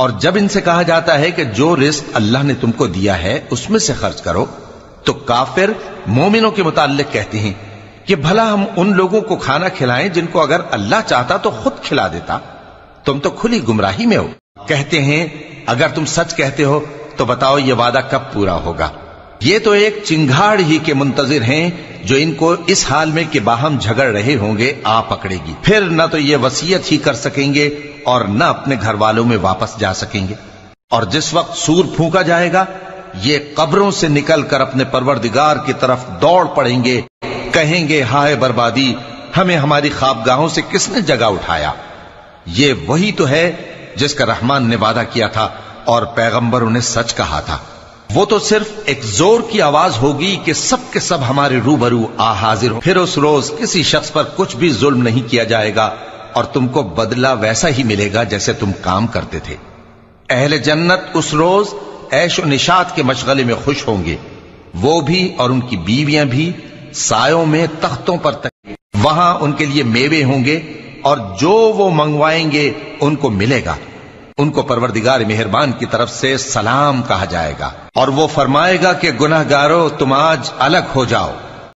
اور جب ان سے کہا جاتا ہے کہ جو رزق اللہ نے تم کو دیا ہے اس میں سے خرچ کرو، تو کافر مومنوں کے متعلق کہتے ہیں کہ بھلا ہم ان لوگوں کو کھانا کھلائیں جن کو اگر اللہ چاہتا تو خود کھلا دیتا، تم تو کھلی گمراہی میں ہو۔ کہتے ہیں اگر تم سچ کہتے ہو تو بتاؤ یہ وعدہ کب پورا ہوگا؟ یہ تو ایک چنگھاڑ ہی کے منتظر ہیں جو ان کو اس حال میں کہ باہم جھگڑ رہے ہوں گے آ پکڑے گی، پھر نہ تو یہ وصیت ہی کر سکیں گے اور نہ اپنے گھر والوں میں واپس جا سکیں گے۔ اور جس وقت سور پھونکا جائے گا یہ قبروں سے نکل کر اپنے پروردگار کی طرف دوڑ پڑیں گے، کہیں گے ہائے بربادی، ہمیں ہماری خوابگاہوں سے کس نے جگہ اٹھایا۔ یہ وہی تو ہے جس کا رحمان نے وعدہ کیا تھا اور پیغمبروں نے سچ کہا تھا۔ وہ تو صرف ایک زور کی آواز ہوگی کہ سب کے سب ہمارے روبرو آ حاضر ہوں، پھر اس روز کسی شخص پر کچھ بھی ظلم نہیں کیا جائے گا اور تم کو بدلہ ویسا ہی ملے گا جیسے تم کام کرتے تھے۔ اہل جنت اس روز عیش و نشاط کے مشغلے میں خوش ہوں گے، وہ بھی اور ان کی بیویاں بھی سایوں میں تختوں پر تک، وہاں ان کے لیے میوے ہوں گے اور جو وہ منگوائیں گے ان کو ملے گا۔ ان کو پروردگار مہربان کی طرف سے سلام کہا جائے گا، اور وہ فرمائے گا کہ گناہگارو تم آج الگ ہو جاؤ،